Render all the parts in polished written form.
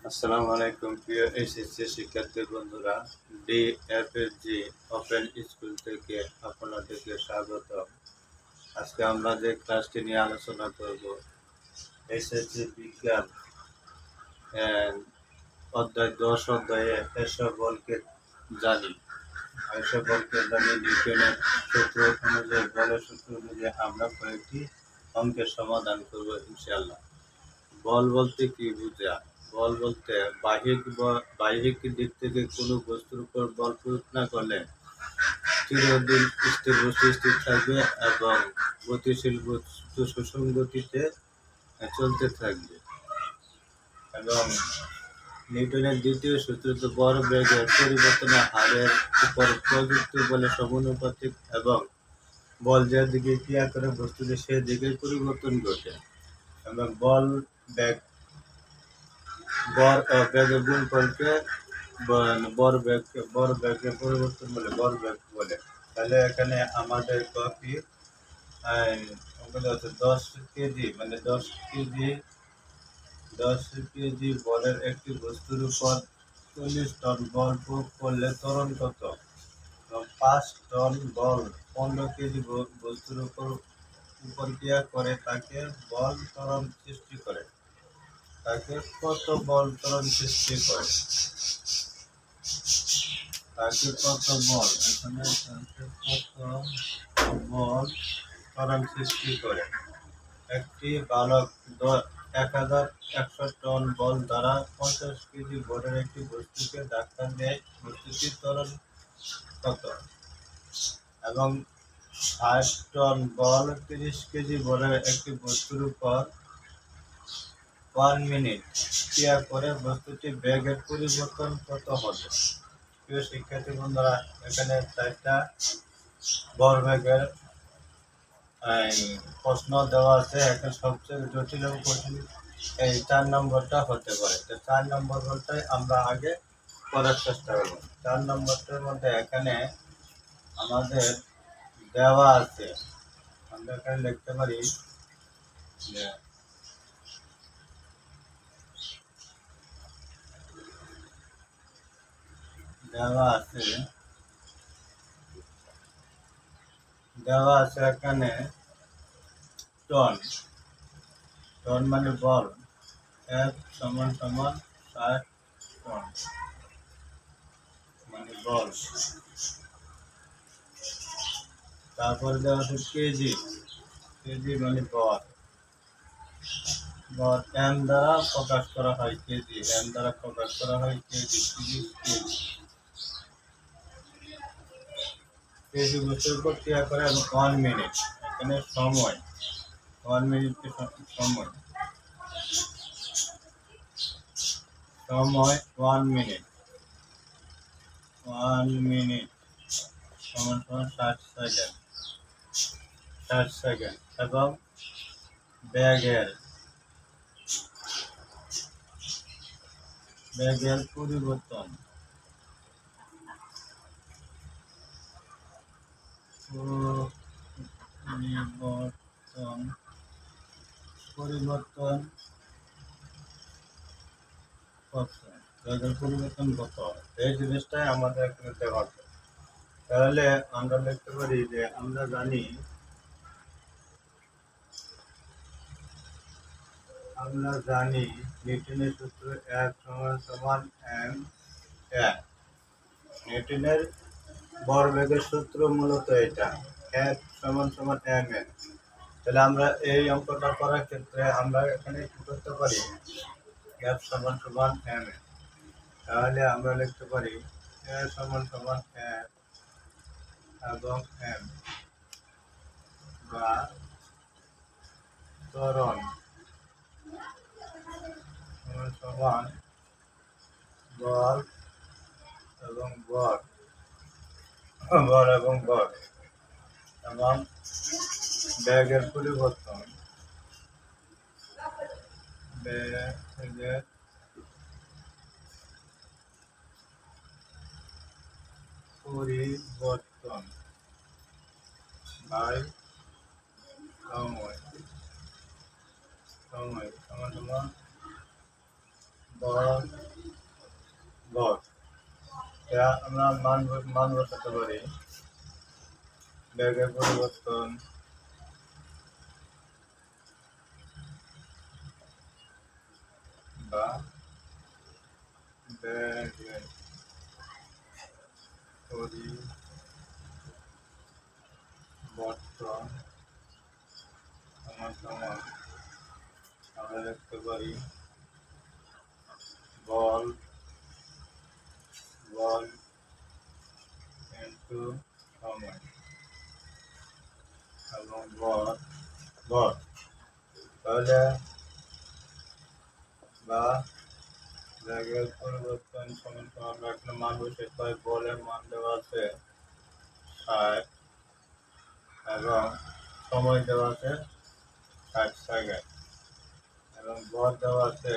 আসসালামু আলাইকুম প্রিয় এসএসসি শিক্ষার্থী বন্ধুরা, ডিএফএসজি ওপেন স্কুল থেকে আপনাদেরকে স্বাগত। আজকে আমরা যে ক্লাসটি নিয়ে আলোচনা করব, এসএসসি বিজ্ঞান অধ্যায় 10 অধ্যায়ে এসব বলকে জানি। এসব বলকে জানি নিউটনের সূত্র অনুযায়ী, বলের সূত্র অনুযায়ী আমরা কয়েকটি অঙ্কের সমাধান করব ইনশাআল্লাহ। বল বলতে কি বোঝায়? বল বলতে বাহ্যিক দিক থেকে কোনো বস্তুর উপর বল প্রয়োগ না করলে চিরদিন স্থির বস্তু স্থির থাকবে এবং গতিশীল বস্তু সুষম গতিতে চলতে থাকবে। এবং নিউটনের দ্বিতীয় সূত্র ভরবেগের পরিবর্তনের হারের উপর প্রযুক্ত বলে সমানুপাতিক এবং বল যে দিকে ক্রিয়া করে বস্তুটি সেই দিকে পরিবর্তন ঘটে। এবং বর ও বেগের গুণফলকে বেগের পরিবর্তন বলে ভরবেগ বলে। তাহলে এখানে আমাদের কপি 10 কেজি, মানে 10 কেজি বলের একটি বস্তুর উপর 40 টন বল প্রয়োগ করলে ত্বরণ কত? এবং 5 টন বল 15 কেজি বস্তুর উপর ক্রিয়া করে তাকে বল ত্বরণ সৃষ্টি করে। তাকে কত বল ত্বরণ সৃষ্টি করে? তাকে কত বল এখানে কত বল ত্বরণ সৃষ্টি করে? একটি বালক 1100 টন বল দ্বারা 50 কেজি ভরের একটি বস্তুকে ধাক্কা দেয়, বস্তুটির ত্বরণ কত? এবং 60 টন বল 30 কেজি ভরের একটি বস্তুর উপর 1 মিনিট ক্রিয়া করে বস্তুটি বেগের পরিবর্তন কত হবে? প্রিয় শিক্ষার্থী বন্ধুরা, এখানে 4টা ভরবেগের প্রশ্ন দেওয়া আছে। এখন সবচেয়ে জটিল এবং কঠিন এই 4 নম্বরটা হতে পারে। তো 4 নম্বরটাই আমরা আগে করার চেষ্টা করব। 4 নম্বরটার মধ্যে এখানে আমাদের দেওয়া আছে, আমরা এখানে লিখতে পারি যে দেওয়া আছে এখানে টন। টন মানে বল, F সমান 60 টন মানে বল। তারপরে দেওয়া আছে কেজি, কেজি মানে বল। এম দ্বারা প্রকাশ করা হয় কেজি, এম দ্বারা প্রকাশ করা হয় কেজি। 30 কেজি কেজি বস্তুর উপর ক্রিয়া করে এবং 1 মিনিট। এখানে সময় 1 মিনিটকে সময় 1 মিনিট 1 মিনিট সমান 60 সেকেন্ড 60 সেকেন্ড। এবং ব্যাগের পরিবর্তন পরিবর্তন কত? ব্যাগের পরিবর্তন কত? এই জিনিসটাই আমাদের এখানে দেওয়া আছে। তাহলে আমরা লিখতে পারি যে আমরা জানি নিউটনের সূত্র F সমান m n। নিউটনের ভরবেগের সূত্র মূলত এটা, F সমান m n। তাহলে আমরা এই অঙ্কটা করার ক্ষেত্রে আমরা এখানে কি করতে পারি? F সমান m n। তাহলে আমরা লিখতে পারি F সমান m এবং m, বা ত্বরণ সমান বল এবং ভর, এবং ব্যাগের পরিবর্তন, ব্যাগের পরিবর্তন বাই সময় সমান পর ভর। এটা আমরা মান বসাতে পারি। বেগের পরিবর্তন বা বেগের পরিবর্তন সমান আমরা লিখতে পারি বল বল ইন্টু সময় এবং ভর ভর। তাহলে বা বেগের পরিবর্তন সমান আমরা এখানে মান বসে পাই। বলের মান দেওয়া আছে 60 এবং সময় দেওয়া আছে 60 সেকেন্ড এবং ভর দেওয়া আছে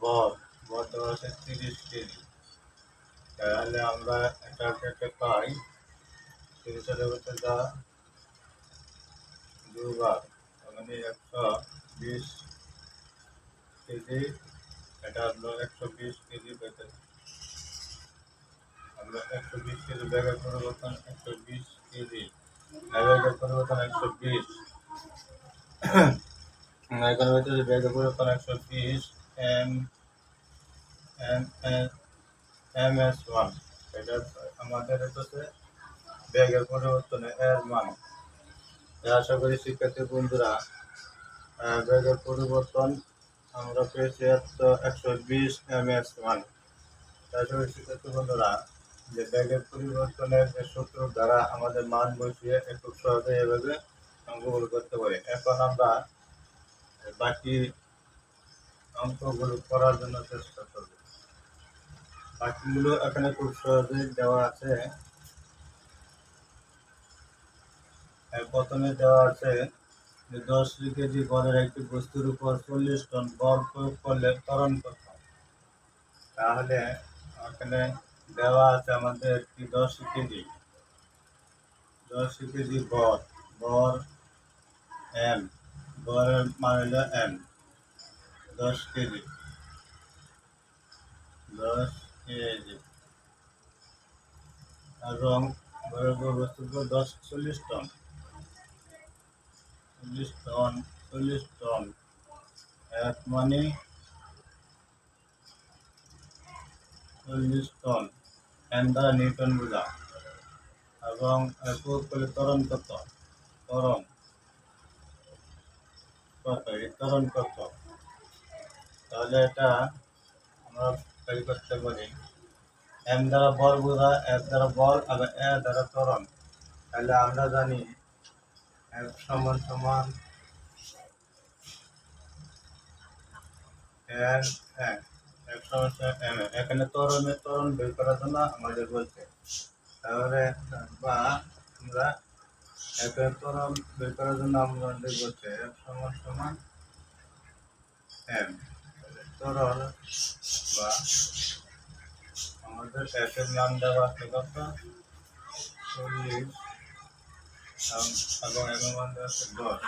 ভর ভর দেওয়া আছে 30 কেজি। তাহলে আমরা এটাকে পাই 30-এর ভিতরে যা দুবার মানে 120 কেজি। এটা হলো 120 কেজি পেতে আমরা 120 কেজি ব্যাগের পরিবর্তন 120 কেজি ব্যাগের পরিবর্তন 120 এখানে হচ্ছে ব্যাগের পরিবর্তন 120 এম এম এম এস 1। এটা আমাদের হচ্ছে ব্যাগের পরিবর্তনে এর মান। আশা করি শিক্ষার্থী বন্ধুরা ব্যাগের পরিবর্তন আমরা পেয়েছি 120 এমএস1। আশা করি শিক্ষার্থী বন্ধুরা যে ব্যাগের পরিবর্তনের যে সূত্র দ্বারা আমাদের মান বসিয়ে খুব সহজে এভাবে অঙ্কগুলো করতে পারি। এখন আমরা বাকি অঙ্কগুলো করার জন্য চেষ্টা করব। বাকিগুলো এখানে খুব সহজে দেওয়া আছে। প্রথমে দেওয়া আছে যে 10 কেজি ভরের একটি বস্তুর উপর 40 টন বল প্রয়োগ করলে ত্বরণ কত। তাহলে এখানে দেওয়া আছে আমাদের একটি 10 কেজি ভর ভর এম ভরের মান হলো এম 10 কেজি 10 কেজি এবং ভরের বস্তুর উপর 40 টন 40 টন এক মানে 40 টন এম দ্বারা নিউটন বোঝা এবং প্রয়োগ করলে ত্বরণ কত ত্বরণ এই ত্বরণ কত। তাহলে এটা আমরা বের করতে পারি এম দ্বারা বল বোঝা এফ দ্বারা বল আবার এ দ্বারা ত্বরণ। তাহলে আমরা জানি এফ সমান সমান এন এফ সমান এম। এখানে ত্বরণ বের করার জন্য আমাদের বলছে। তাহলে বা আমরা এফের ত্বরণ বের করার জন্য আমাদের বলছে এফ সমান সমান এম ত্বরণ বা আমাদের এফের মান দেওয়া আছে কত 40 এবং এম এর মান দেওয়া আছে 10।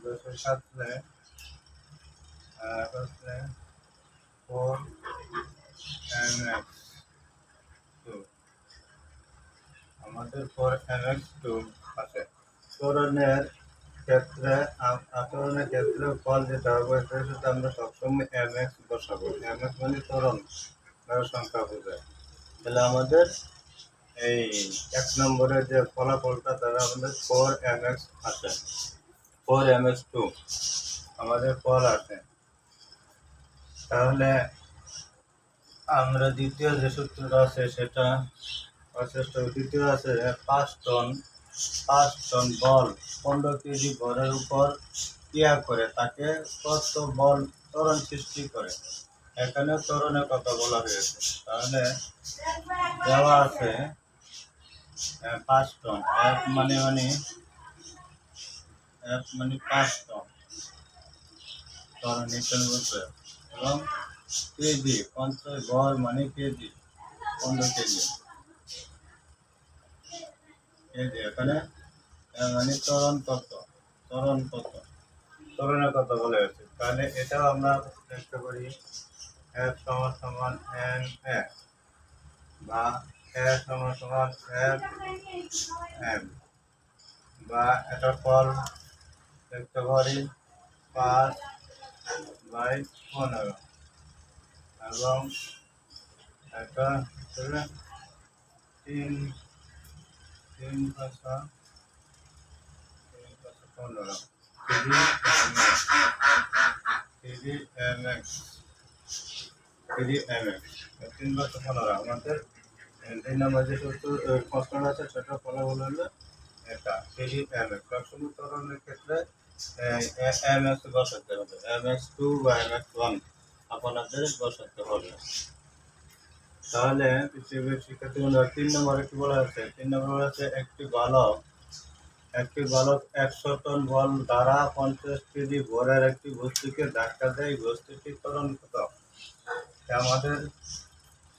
10-এর সাথে হচ্ছে 4mx2 আমাদের 4mx2 আছে। ত্বরণের ক্ষেত্রে ফল যেটা হবে সেটার সাথে আমরা সবসময় mx বসাবো। mx মানে ত্বরণ সংখ্যা বোঝায়। তাহলে আমাদের এই 1 নম্বরের যে ফলাফলটা তারা আমাদের 4mx আছে 4mx2 আমাদের ফল আছে। তাহলে আমরা দ্বিতীয় যে সূত্রটা আছে সেটা দ্বিতীয় আছে 5 টন বল 15 কেজি ভরের উপর ক্রিয়া করে তাকে কত বল ত্বরণ সৃষ্টি করে। এখানে ত্বরণের কথা বলা হয়েছে। তাহলে দেওয়া আছে 5 টন এক মানে 5 টন ত্বরণ এখানে বলছে এবং কেজি 50 ভর মানে কেজি 15 কেজি এখানে মানে ত্বরণ কত ত্বরণের কথা বলা হয়েছে। তাহলে এটাও আমরা দেখতে পারি F সমান সমান NF বা F সমান সমান FM বা এটা ফল দেখতে পারি 5/15 এবং এটা হচ্ছে 3/15 3mx 3/15 আমাদের 3 নম্বর যে প্রশ্নটা আছে সেটা ফলাফল হলো এটা 3mx। সবসময় ত্বরণের ক্ষেত্রে mx বসাতে হবে, mx2 বা mx1 আপনাদের বসাতে হবে। তাহলে পৃথিবীর শিক্ষার্থী বন্ধুরা 3 নম্বরে কি বলা আছে? 3 নম্বরে আছে একটি বালক 100 টন বল দ্বারা 50 কেজি ভরের একটি বস্তুকে ধাক্কা দেয়। বস্তুটির ত্বরণ কত? আমাদের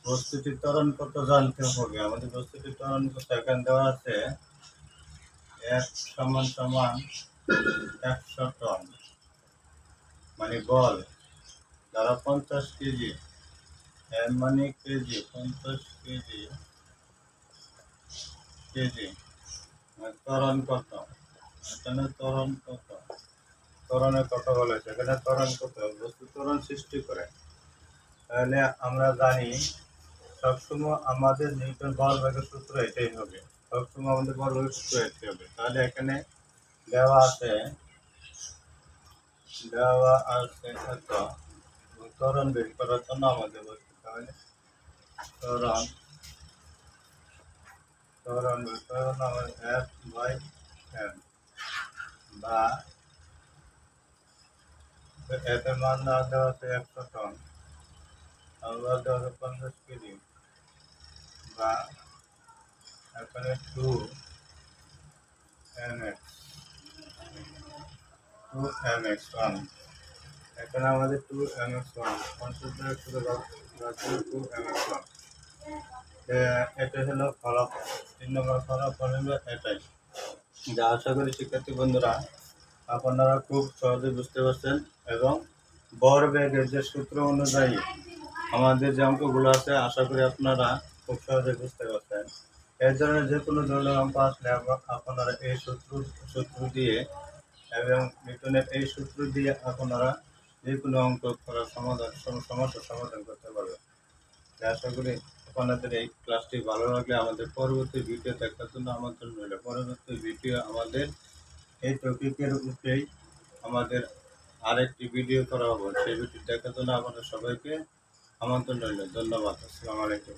বস্তুটির ত্বরণ কত জানতে হবে। আমাদের বস্তুটির ত্বরণ কত এখানে দেওয়া আছে F সমান সমান 100 টন মানে বল দ্বারা 50 কেজি, M মানে কেজি, 50 কেজি ত্বরণ কত? এখানে ত্বরণ কত? ত্বরণের কথা বলেছে, এখানে ত্বরণ কত? বস্তু ত্বরণ সৃষ্টি করে। তাহলে আমরা জানি সবসময় আমাদের নিউটন বলবেগের সূত্র এটাই হবে, সবসময় আমাদের বলবেগের সূত্র এটাই হবে। তাহলে এখানে দেওয়া আছে কত ত্বরণ বের করার জন্য আমাদের বলতে, তাহলে ত্বরণ আমাদের F/m বা এতে মান না দেওয়া আছে 100 টন, আমরা দেওয়া আছে 50 কেজি বা এখানে 2mx1 এখানে আমাদের 2mx1 50 করে 2mx1 এটা হলো ফলাফল। 3 নম্বর ফলাফল হলো এটাই, যা আশা করি শিক্ষার্থী বন্ধুরা আপনারা খুব সহজে বুঝতে পারছেন এবং ভরবেগের যে সূত্র অনুযায়ী আমাদের যে অঙ্কগুলো আছে আশা করি আপনারা খুব সহজে বুঝতে পারছেন। এই ধরনের যে কোনো ধরনের অঙ্ক আসলে আপনারা এই সূত্র দিয়ে এবং নিউটনের এই সূত্র দিয়ে আপনারা যে কোনো অঙ্ক করার সমস্যার সমাধান করতে পারবেন। আশা করি আপনাদের এই ক্লাসটি ভালো লাগলে আমাদের পরবর্তী ভিডিও দেখার জন্য আমন্ত্রণ রইল। পরবর্তী ভিডিও আমাদের এই টপিকের উপরেই আমাদের আরেকটি ভিডিও করা হবে, সেই ভিডিও দেখার জন্য আপনাদের সবাইকে আমন্ত্রণ রইল। ধন্যবাদ। আসসালামু আলাইকুম।